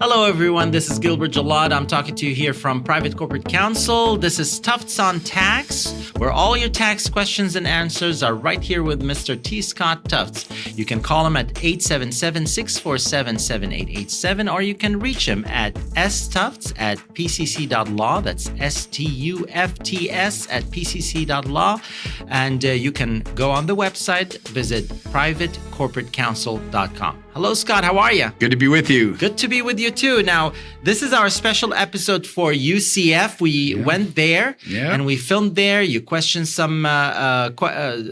Hello, everyone. This is Gilbert Jalad. I'm talking to you here from Private Corporate Counsel. This is Tufts On Tax, where all your tax questions and answers are right here with Mr. T. Scott Tufts. You can call him at 877-647-7887, or you can reach him at stufts@pcc.law. That's stufts@pcc.law. And you can go on the website, visit privatecorporatecounsel.com. Hello, Scott. How are you? Good to be with you. Good to be with you too. Now, this is our special episode for UCF. We went there and we filmed there. You questioned some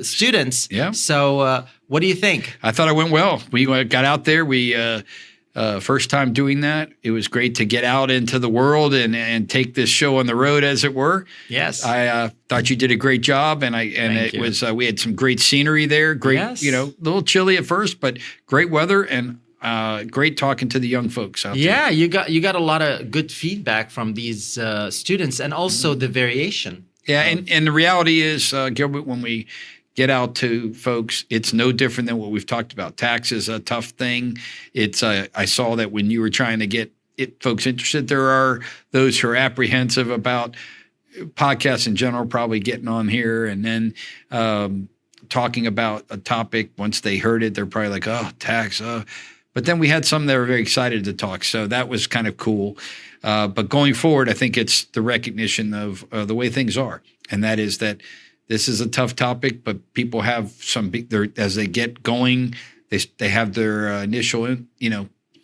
students. Yeah. So what do you think? I thought it went well. We got out there. We first time doing that. It was great to get out into the world and take this show on the road, as it were. Yes. I thought you did a great job, and we had some great scenery there. Great, a little chilly at first, but great weather and great talking to the young folks out there. Yeah, you got a lot of good feedback from these students, and also the variation. Yeah, and the reality is, Gilbert, when we get out to folks, it's no different than what we've talked about. Tax is a tough thing. It's I saw that when you were trying to get folks interested, there are those who are apprehensive about podcasts in general, probably getting on here and then talking about a topic. Once they heard it, they're probably like, oh, tax. But then we had some that were very excited to talk. So that was kind of cool. But going forward, I think it's the recognition of the way things are. And that is that this is a tough topic, but people have as they get going, they have their initial,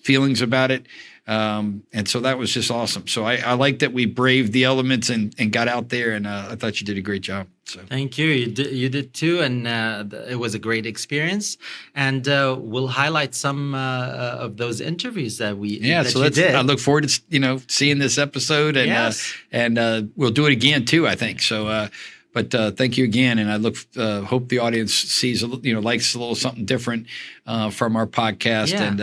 feelings about it. And so that was just awesome. So I like that we braved the elements and got out there, and I thought you did a great job. So thank you. You did too, and it was a great experience. And we'll highlight some of those interviews that we you did. I look forward to seeing this episode, and and we'll do it again too, I think. So. But thank you again, and I hope the audience sees likes a little something different from our podcast, and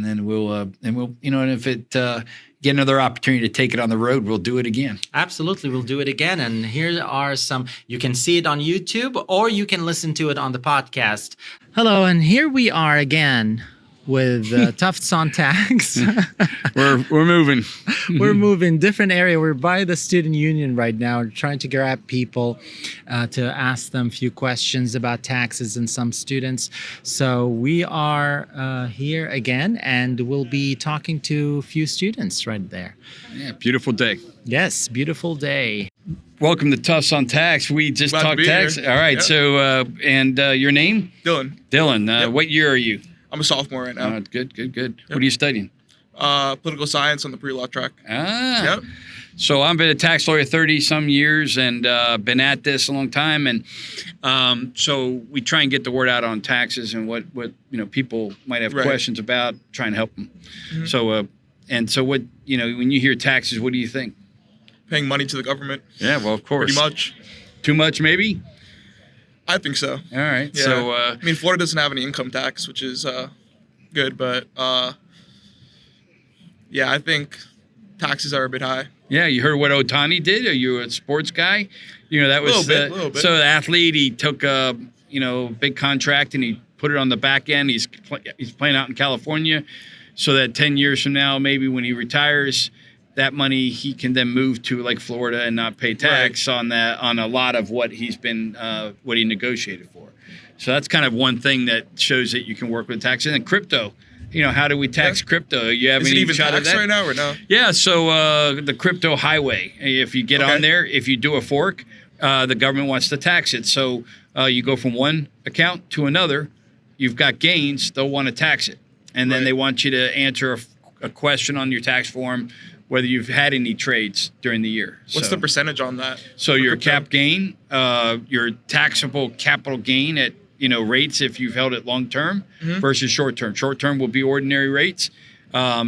then we'll and if it get another opportunity to take it on the road, we'll do it again. Absolutely, we'll do it again. And here are some. You can see it on YouTube, or you can listen to it on the podcast. Hello, and here we are again with Tufts on Tax. We're moving. We're moving different area. We're by the student union right now. We're trying to grab people to ask them a few questions about taxes and some students. So we are here again, and we'll be talking to a few students right there. Yeah, beautiful day. Yes, beautiful day. Welcome to Tufts on Tax. We just talk tax. Here. All right. Yep. So, and your name? Dylan. Dylan. Yep. What year are you? I'm a sophomore right now. Good. Yep. What are you studying? Political science on the pre-law track. Yep. So I've been a tax lawyer 30-some years and been at this a long time. And so we try and get the word out on taxes and what people might have questions about, trying to help them. Mm-hmm. So what when you hear taxes, what do you think? Paying money to the government. Yeah, well, of course. Pretty much. Too much, maybe? I think so. All right. Yeah. So Florida doesn't have any income tax, which is good, but I think taxes are a bit high. Yeah, you heard what Otani did? Are you a sports guy? That was a little bit. So the athlete, he took a big contract and he put it on the back end. He's playing out in California, so that 10 years from now, maybe when he retires, that money he can then move to like Florida and not pay tax on a lot of what he's been what he negotiated for. So that's kind of one thing that shows that you can work with taxes. And crypto, how do we tax crypto? You have any shot at that? Is it even taxed right now or no? Yeah, so the crypto highway. If you get on there, if you do a fork, the government wants to tax it. So you go from one account to another. You've got gains. They'll want to tax it, and then they want you to answer a question on your tax form, whether you've had any trades during the year. What's the percentage on that? So your cap gain, your taxable capital gain at rates if you've held it long term versus short term. Short term will be ordinary rates, up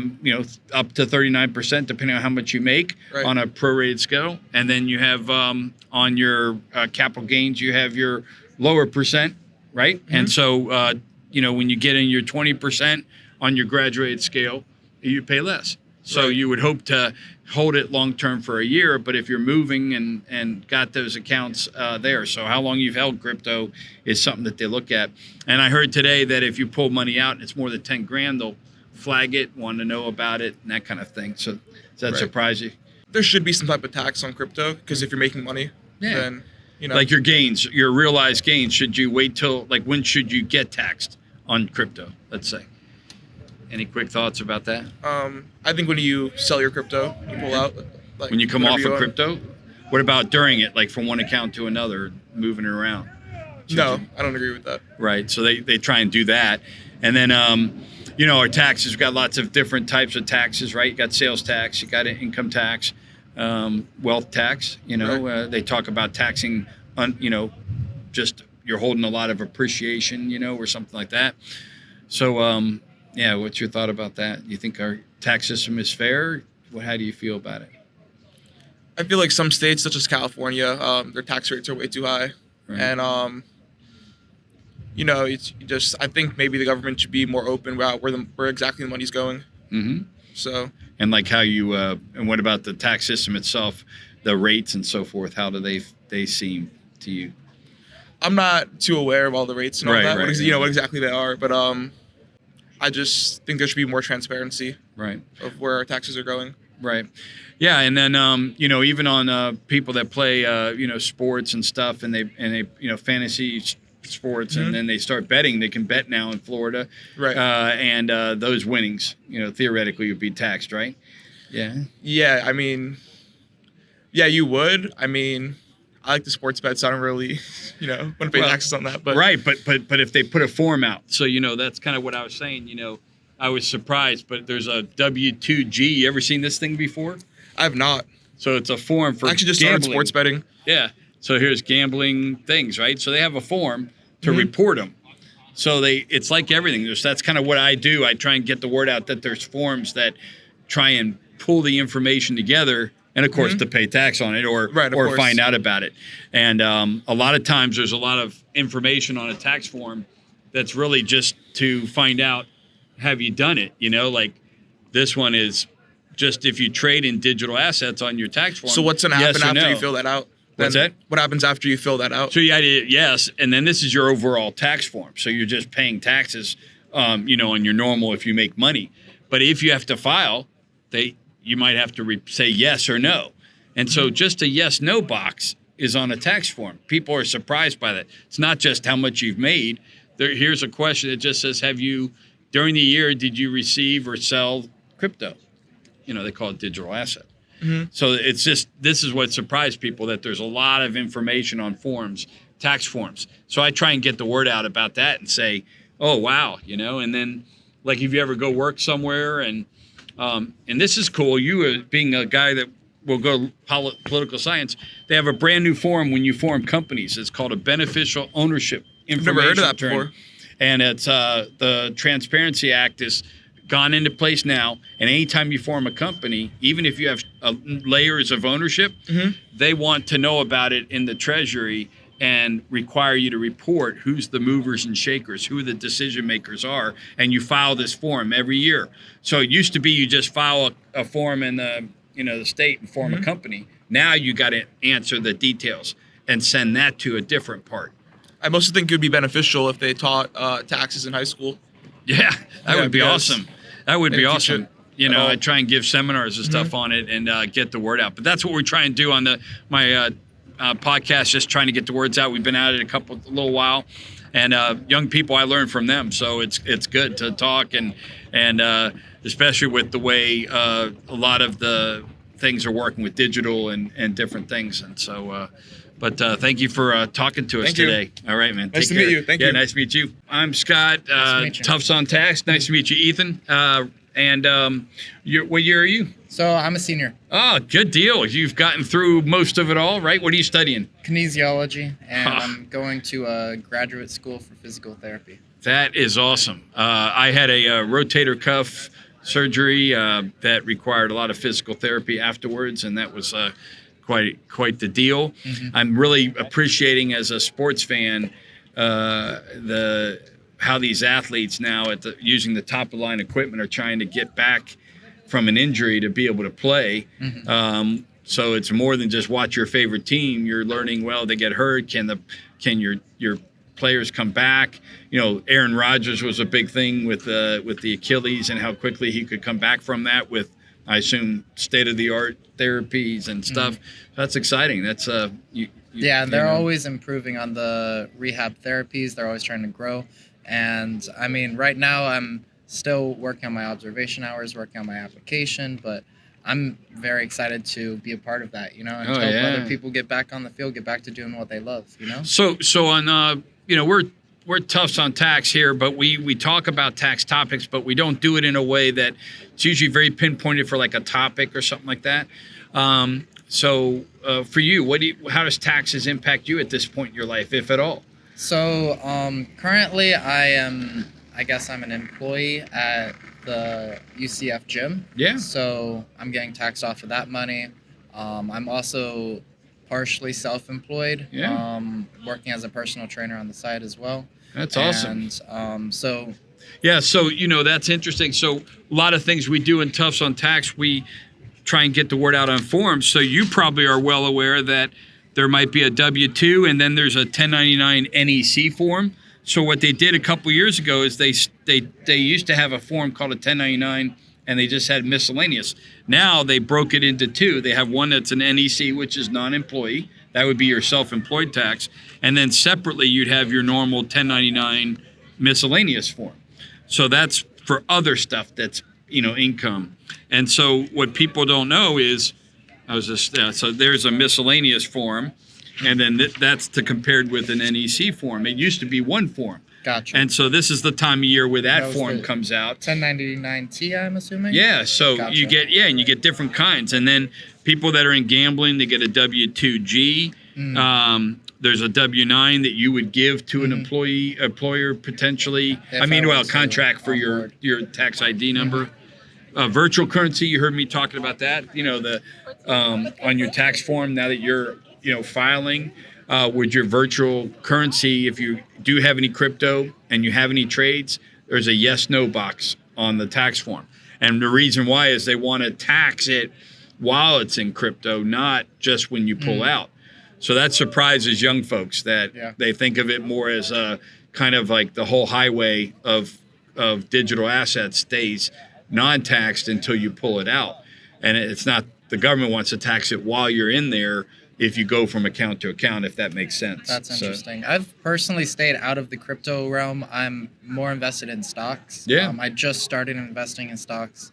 to 39% depending on how much you make on a prorated scale. And then you have on your capital gains, you have your lower percent, right? Mm-hmm. And so when you get in your 20% on your graduated scale, you pay less. So you would hope to hold it long-term for a year, but if you're moving and got those accounts there. So how long you've held crypto is something that they look at. And I heard today that if you pull money out and it's more than 10 grand, they'll flag it, want to know about it, and that kind of thing. So does that Right. surprise you? There should be some type of tax on crypto because if you're making money, then Like your gains, your realized gains, should you wait till, like, when should you get taxed on crypto, let's say? Any quick thoughts about that? I think when you sell your crypto, you pull out. Like, When you come off whatever of you own. crypto? What about during it, like from one account to another, moving it around? No, I don't agree with that. Right. So they try and do that. And then, our taxes, we've got lots of different types of taxes, right? You got sales tax, you got income tax, wealth tax, Right. they talk about taxing, just you're holding a lot of appreciation, or something like that. So, what's your thought about that? You think our tax system is fair? How do you feel about it? I feel like some states, such as California, their tax rates are way too high, Right. and it's just I think maybe the government should be more open about where exactly the money's going. Mm-hmm. So And like how you, and what about the tax system itself, the rates and so forth? How do they seem to you? I'm not too aware of all the rates and all Right, that, right, what exactly they are, but I just think there should be more transparency Right. of where our taxes are going. Right. Yeah, and then even on people that play sports and stuff, and they fantasy sports, Mm-hmm. and then they start betting. They can bet now in Florida, Right. And those winnings, theoretically, would be taxed, right? Yeah. Yeah, I mean, yeah, you would. I mean, I like the sports bets. So I don't really, want to pay Well, taxes on that. But Right, but if they put a form out, so that's kind of what I was saying. I was surprised, but there's a W-2G. You ever seen this thing before? I have not. So it's a form for I actually just gambling. started sports betting. Yeah. So here's gambling things, right? So they have a form to Mm-hmm. report them. So it's like everything. That's kind of what I do. I try and get the word out that there's forms that try and pull the information together, and of course to pay tax on it or Right, of or course. find out about it. And a lot of times there's a lot of information on a tax form that's really just to find out, have you done it? Like this one is just if you trade in digital assets on your tax form. So what's going to happen yes or after no. you fill that out? What's Then that? What happens after you fill that out? So yes, and then this is your overall tax form. So you're just paying taxes, on your normal if you make money. But if you have to file, you might have to say yes or no. And so just a yes/no box is on a tax form. People are surprised by that. It's not just how much you've made. Here's a question that just says, during the year, did you receive or sell crypto? They call it digital asset. Mm-hmm. So it's just, this is what surprised people, that there's a lot of information on forms, tax forms. So I try and get the word out about that and say, oh, wow, and then like if you ever go work somewhere and this is cool, you being a guy that will go political science, they have a brand new form when you form companies. It's called a beneficial ownership information. Never heard of that return. before. And it's the Transparency Act is gone into place now, and anytime you form a company, even if you have layers of ownership, they want to know about it in the Treasury and require you to report who's the movers and shakers, who the decision makers are, and you file this form every year. So it used to be you just file a form in the state and form a company. Now you got to answer the details and send that to a different part. I mostly think it would be beneficial if they taught taxes in high school. Yeah, that would be because awesome. That would they be teach awesome. it at all. I try and give seminars and stuff on it and get the word out. But that's what we're trying to do on my podcast, just trying to get the words out. We've been at it a little while, and young people, I learn from them. So it's good to talk and especially with the way a lot of the things are working with digital and different things. And so. But thank you for talking to us Thank you. today. All right, man. Nice Take to meet care. you. Thank yeah, you. nice to meet you. I'm Scott, to meet you. Tufts On Tax. Nice to meet you, Ethan. What year are you? So I'm a senior, Oh, good deal. You've gotten through most of it all, right? What are you studying? kinesiology, and I'm going to a graduate school for physical therapy. That is awesome. I had a rotator cuff surgery that required a lot of physical therapy afterwards, and that was quite the deal. I'm really appreciating as a sports fan how these athletes now using the top of the line equipment are trying to get back from an injury to be able to play. So it's more than just watch your favorite team. You're learning, well, they get hurt. Can your players come back. You know, Aaron Rodgers was a big thing with the Achilles and how quickly he could come back from that with, I assume, state-of-the-art therapies and stuff. That's exciting. That's they're always improving on the rehab therapies. They're always trying to grow. And I mean, right now I'm still working on my observation hours, working on my application, but I'm very excited to be a part of that, and help other people get back on the field, get back to doing what they love, So on, we're Tufts on Tax here, but we talk about tax topics, but we don't do it in a way that it's usually very pinpointed for like a topic or something like that. So for you, how does taxes impact you at this point in your life, if at all? So currently I'm an employee at the UCF gym. Yeah. So I'm getting taxed off of that money. I'm also partially self-employed. Yeah. Working as a personal trainer on the side as well. That's awesome. And so that's interesting. So a lot of things we do in Tufts on Tax, we try and get the word out on forums. So you probably are well aware that there might be a W-2 and then there's a 1099 NEC form. So what they did a couple years ago is they used to have a form called a 1099 and they just had miscellaneous. Now they broke it into two. They have one that's an NEC, which is non-employee. That would be your self-employed tax. And then separately, you'd have your normal 1099 miscellaneous form. So that's for other stuff that's, income. And so what people don't know is, so there's a miscellaneous form, and then that's compared with an NEC form. It used to be one form. Gotcha. And so this is the time of year where that form comes out. 1099-T, I'm assuming? Yeah, so Gotcha. you get different kinds. And then people that are in gambling, they get a W-2G. There's a W-9 that you would give to an employer potentially. Contract for your tax ID number. Virtual currency, you heard me talking about that. On your tax form, now that you're filing with your virtual currency, if you do have any crypto and you have any trades, there's a yes/no box on the tax form. And the reason why is they want to tax it while it's in crypto, not just when you pull out. So that surprises young folks that they think of it more as a kind of like the whole highway of digital assets stays non-taxed until you pull it out. And it's not, the government wants to tax it while you're in there if you go from account to account, if that makes sense. That's interesting. I've personally stayed out of the crypto realm. I'm more invested in stocks. Yeah. I just started investing in stocks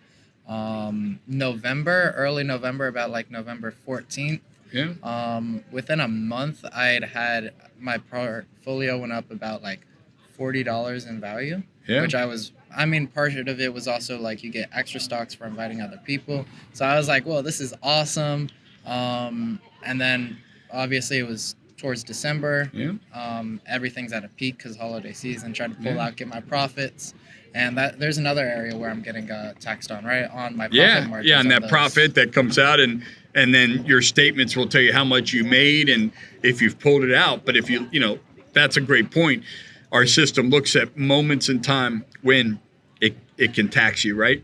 early November, about like November 14th. Yeah. Within a month, had my portfolio went up about like $40 in value. Yeah. Which part of it was also like you get extra stocks for inviting other people. So I was like, well, this is awesome. And then obviously it was towards December. Yeah. Everything's at a peak because holiday season. Trying to pull out, get my profits. And there's another area where I'm getting taxed on, right? On my profit margins. Yeah, and that profit that comes out and then your statements will tell you how much you made and if you've pulled it out. But if that's a great point. Our system looks at moments in time when it can tax you, right?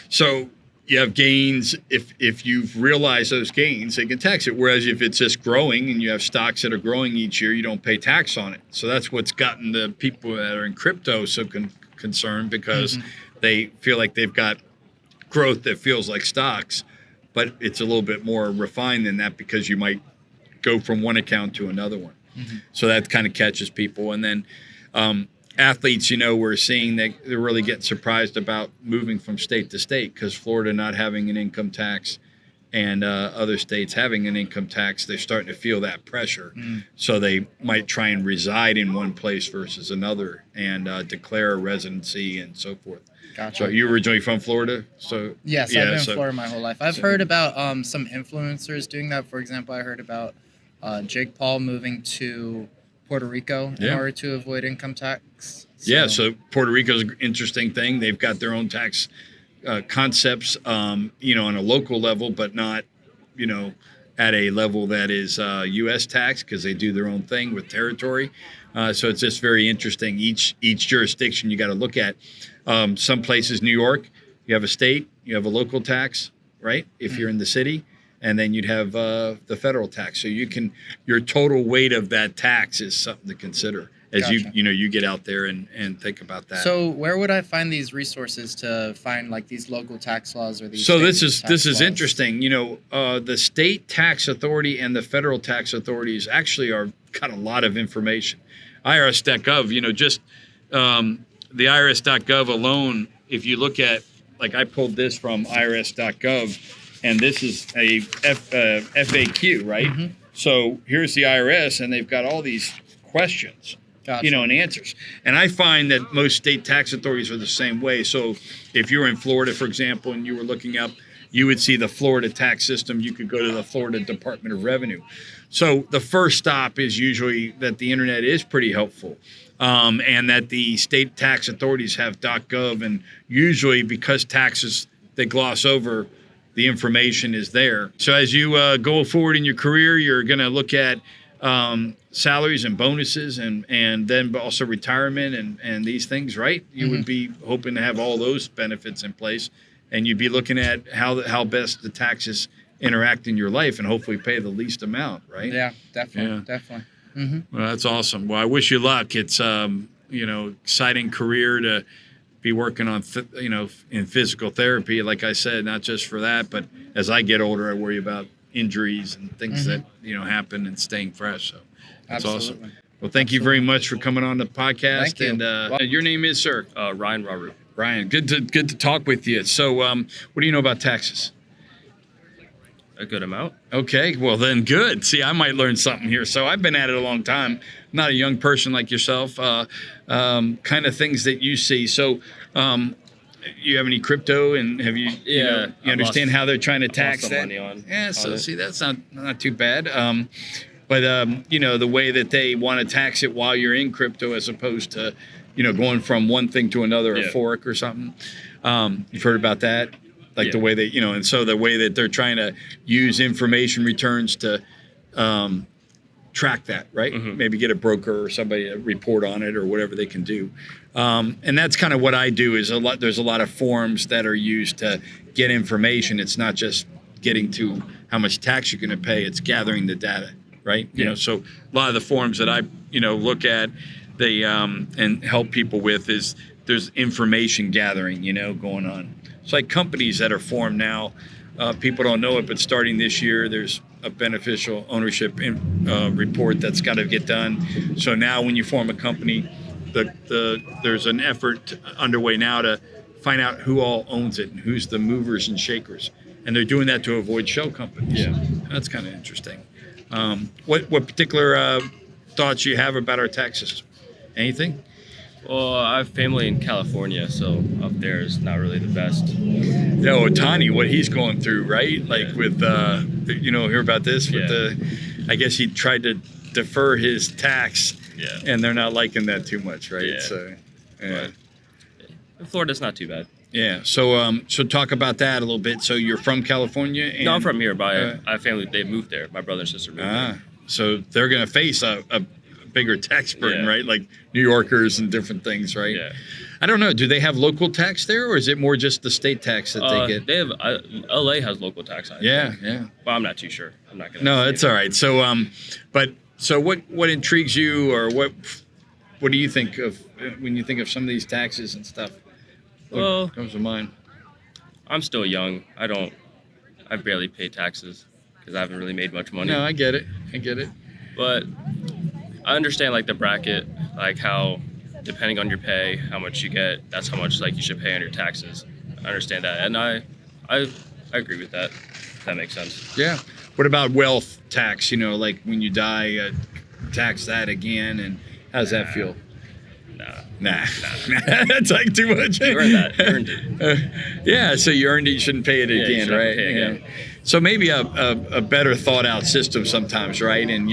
So you have gains. If you've realized those gains, they can tax it. Whereas if it's just growing and you have stocks that are growing each year, you don't pay tax on it. So that's what's gotten the people that are in crypto so concerned because they feel like they've got growth that feels like stocks, but it's a little bit more refined than that because you might go from one account to another one. So that kind of catches people. And then athletes, we're seeing that they're really getting surprised about moving from state to state because Florida not having an income tax and other states having an income tax, they're starting to feel that pressure. So they might try and reside in one place versus another and declare a residency and so forth. Gotcha. So you originally from Florida? So yes, I've been in Florida my whole life. I've heard about some influencers doing that. For example, I heard about Jake Paul moving to Puerto Rico in order to avoid income tax. So Puerto Rico's an interesting thing. They've got their own tax concepts, on a local level, but not, at a level that is U.S. tax because they do their own thing with territory. So it's just very interesting. Each jurisdiction you got to look at. Some places, New York, you have a state, you have a local tax, right? If you're in the city. And then you'd have the federal tax. So your total weight of that tax is something to consider. as Gotcha. you get out there and think about that. So where would I find these resources to find like these local tax laws or these? So state this tax is laws? interesting. The state tax authority and the federal tax authorities actually got a lot of information. IRS.gov, just the IRS.gov alone. If you look at, like, I pulled this from IRS.gov, and this is a FAQ, right? Mm-hmm. So here's the IRS, and they've got all these questions. Gotcha. And answers. And I find that most state tax authorities are the same way. So if you're in Florida, for example, and you were looking up, you would see the Florida tax system. You could go to the Florida Department of Revenue. So the first stop is usually that the internet is pretty helpful. And that the state tax authorities have .gov, and usually because taxes, they gloss over, the information is there. So as you go forward in your career, you're going to look at salaries and bonuses and then also retirement and these things, right? You would be hoping to have all those benefits in place, and you'd be looking at how best the taxes interact in your life and hopefully pay the least amount, right? Yeah, definitely, Yeah. definitely. Mm-hmm. Well, that's awesome. Well, I wish you luck. It's exciting career to be working on in physical therapy. Like I said, not just for that, but as I get older, I worry about injuries and things that happen and staying fresh. So that's Absolutely. awesome. Well, thank you very much for coming on the podcast. Thank you. And your name is, sir? Ryan Raru. Ryan. Good to talk with you. So, what do you know about taxes? A good amount. Okay, well then good. See, I might learn something here. So I've been at it a long time. I'm not a young person like yourself. Kind of things that you see. So, you have any crypto, and have you? Yeah, You understand how they're trying to lost tax some that? money on So it. see, that's not too bad. But the way that they want to tax it while you're in crypto, as opposed to, going from one thing to another, a Yeah. fork or something. You've heard about that? Like the way that, and so the way that they're trying to use information returns to track that, right? Mm-hmm. Maybe get a broker or somebody to report on it or whatever they can do. And that's kind of what I do. There's a lot of forms that are used to get information. It's not just getting to how much tax you're going to pay. It's gathering the data, right? So a lot of the forms that I, look at, they and help people with is there's information gathering, going on. It's like companies that are formed now. People don't know it, but starting this year, there's a beneficial ownership report that's got to get done. So now when you form a company, there's an effort underway now to find out who all owns it and who's the movers and shakers. And they're doing that to avoid shell companies. Yeah. That's kind of interesting. What particular thoughts you have about our tax system? Anything? Well, I have family in California, so up there is not really the best. Otani, what he's going through, right? Like with, hear about this? With I guess he tried to defer his tax, and they're not liking that too much, right? Yeah. So, In Florida's not too bad. yeah. So talk about that a little bit. So you're from California? And, No, I'm from here, but I have family. They moved there. My brother and sister moved there. So they're going to face a bigger tax burden, Yeah. right? Like New Yorkers and different things, right? Yeah. I don't know. Do they have local tax there, or is it more just the state tax that they get? They have LA has local tax. I think. Yeah. Well, I'm not too sure. I'm not gonna. No, say it's it. all right. So, what intrigues you, or what do you think of when you think of some of these taxes and stuff? What Well, comes to mind? I'm still young. I barely pay taxes because I haven't really made much money. No, I get it. But I understand like the bracket, like how depending on your pay, how much you get, that's how much like you should pay on your taxes. I understand that, and I agree with that. If that makes sense. Yeah. What about wealth tax? Like when you die, tax that again, and how does that feel? Nah. That's like too much. You earned that. You earned it. Yeah, so you earned it, you shouldn't pay it Yeah, you again, shouldn't right? pay again. So maybe a better thought out system sometimes, right? And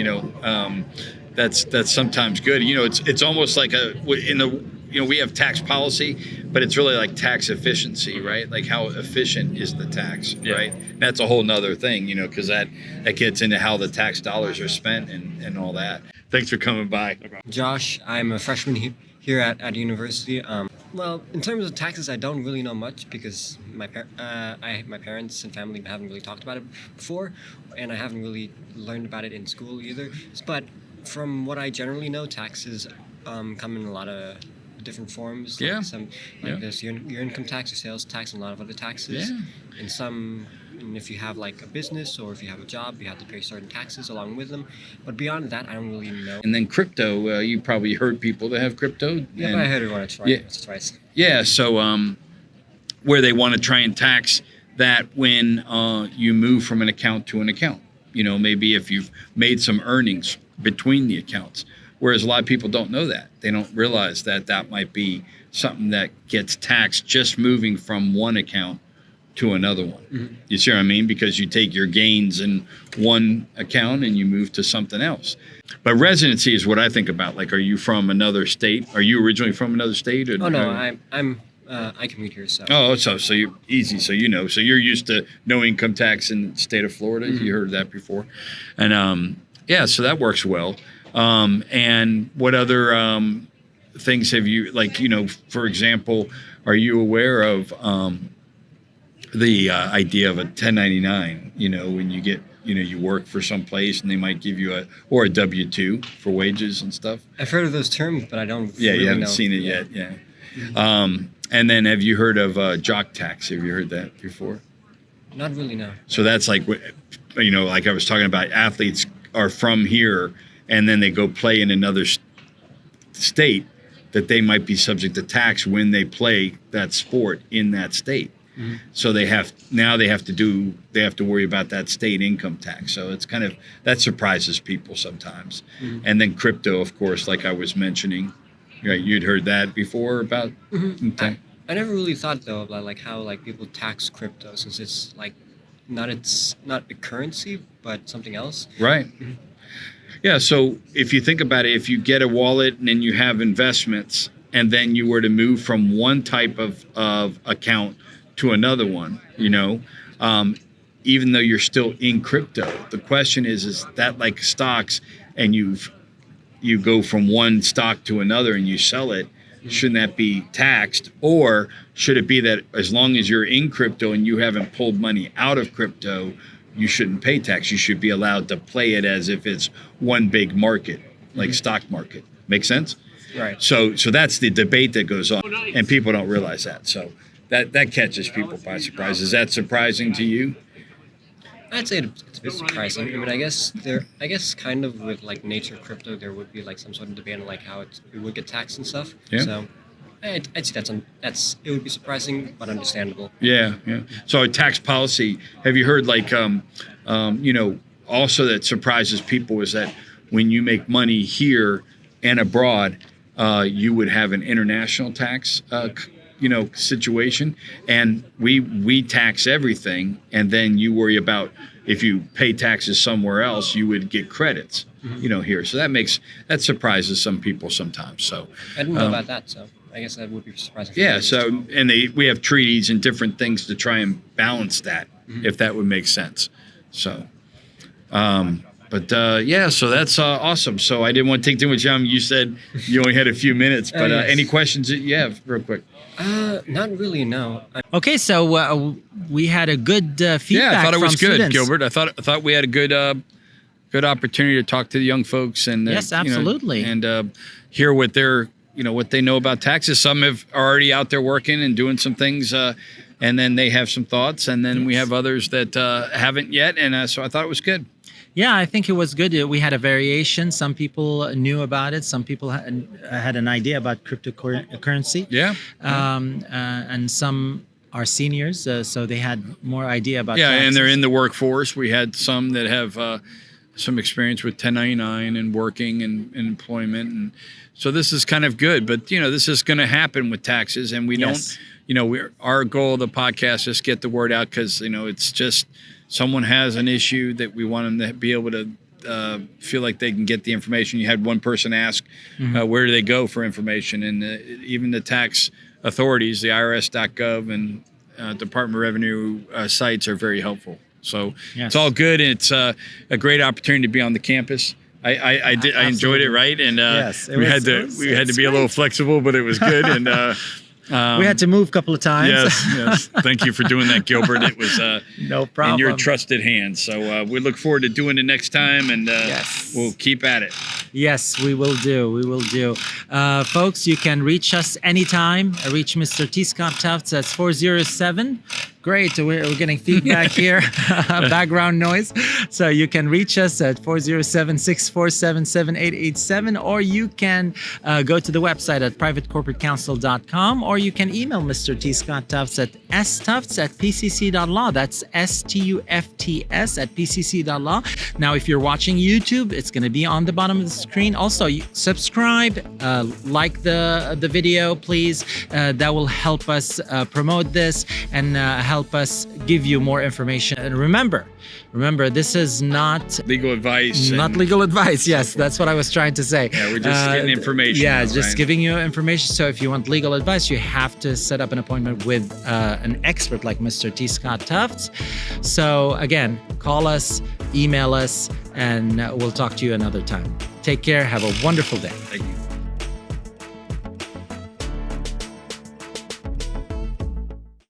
that's sometimes good. It's almost like we have tax policy, but it's really like tax efficiency, right? Like how efficient is the tax, right? And that's a whole nother thing, because that gets into how the tax dollars are spent and all that. Thanks for coming by. Josh, I'm a freshman here at university. Well, in terms of taxes, I don't really know much because my parents and family haven't really talked about it before, and I haven't really learned about it in school either. But from what I generally know, taxes come in a lot of different forms. Yeah. Like there's your income tax, your sales tax, and a lot of other taxes. Yeah. And if you have like a business or if you have a job, you have to pay certain taxes along with them. But beyond that, I don't really know. And then crypto, you probably heard people that have crypto. Yeah, but I heard it once or twice. Yeah, so where they want to try and tax that when you move from an account to an account. Maybe if you've made some earnings between the accounts. Whereas a lot of people don't know that. They don't realize that that might be something that gets taxed just moving from one account to another one. Mm-hmm. You see what I mean? Because you take your gains in one account and you move to something else. But residency is what I think about. Like, are you from another state? Are you originally from another state? Or, no, I commute here, so. Oh, so you're easy. So so you're used to no income tax in the state of Florida. Mm-hmm. You heard that before, and so that works well. And what other things have you, for example, are you aware of the idea of a 1099? When you get, you work for some place and they might give you a W-2 for wages and stuff. I've heard of those terms, but I don't. Yeah, really you haven't know. seen it yet. Yeah. And then have you heard of jock tax? Have you heard that before? Not really, no. So that's like, like I was talking about, athletes are from here and then they go play in another state that they might be subject to tax when they play that sport in that state. Mm-hmm. So they have to worry about that state income tax. So it's that surprises people sometimes. Mm-hmm. And then crypto, of course, like I was mentioning, right? You'd heard that before about. Mm-hmm. Okay. I never really thought though about like how like people tax crypto, since it's like it's not a currency but something else. Right. Mm-hmm. Yeah. So if you think about it, if you get a wallet and then you have investments, and then you were to move from one type of account to another one, even though you're still in crypto, the question is that like stocks, and you go from one stock to another and you sell it, shouldn't that be taxed? Or should it be that as long as you're in crypto and you haven't pulled money out of crypto, you shouldn't pay tax? You should be allowed to play it as if it's one big market, like stock market. Make sense? Right. So that's the debate that goes on, and people don't realize that. So that catches people by surprise. Is that surprising to you? I'd say it's a bit surprising. I mean, I guess kind of with like nature of crypto, there would be like some sort of debate on like how it would get taxed and stuff. Yeah. So I'd say it would be surprising but understandable. Yeah. So tax policy. Have you heard also that surprises people is that when you make money here and abroad, you would have an international tax situation, and we tax everything, and then you worry about if you pay taxes somewhere else, you would get credits, here. So that surprises some people sometimes. So I didn't know about that, so I guess that would be surprising. Yeah. So and we have treaties and different things to try and balance that, if that would make sense. So. So that's awesome. So I didn't want to take too much time. You said you only had a few minutes, but yes. Any questions that you have, real quick? Not really, no. Okay, so we had a good feedback. Yeah, I thought it was good, students. Gilbert. I thought we had a good opportunity to talk to the young folks and yes, absolutely, and hear what what they know about taxes. Some are already out there working and doing some things. And then they have some thoughts, and then we have others that haven't yet, and so I thought it was good. Yeah, I think it was good. We had a variation. Some people knew about it. Some people had an idea about cryptocurrency. Yeah. And some are seniors, so they had more idea about taxes. And they're in the workforce. We had some that have some experience with 1099 and working and employment. And so this is kind of good. But, this is going to happen with taxes, and we don't, our goal of the podcast is get the word out because, it's just someone has an issue that we want them to be able to feel like they can get the information. You had one person ask, where do they go for information? And even the tax authorities, the IRS.gov and Department of Revenue sites are very helpful. So It's all good. And it's a great opportunity to be on the campus. I enjoyed it, right? And yes, we had to be a little flexible, but it was good. And We had to move a couple of times. Yes. Thank you for doing that, Gilbert. It was No problem. in your trusted hands. So we look forward to doing it next time, and Yes. we'll keep at it. Yes, we will do. We will do. Folks, you can reach us anytime. Reach Mr. T. Scott Tufts. That's 407. Great. We're getting feedback here, background noise. So you can reach us at 407-647-7887, or you can go to the website at privatecorporatecounsel.com, or you can email Mr. T. Scott Tufts at stufts@pcc.law. That's STUFTS@pcc.law. Now, if you're watching YouTube, it's going to be on the bottom of the screen. Also, subscribe, like the video, please. That will help us promote this and help us give you more information. And remember, this is not Legal advice. not legal advice. Yes, that's what I was trying to say. Yeah, we're just getting information. Yeah, now, just right? giving you information. So if you want legal advice, you have to set up an appointment with an expert like Mr. T. Scott Tufts. So again, call us, email us, and we'll talk to you another time. Take care. Have a wonderful day. Thank you.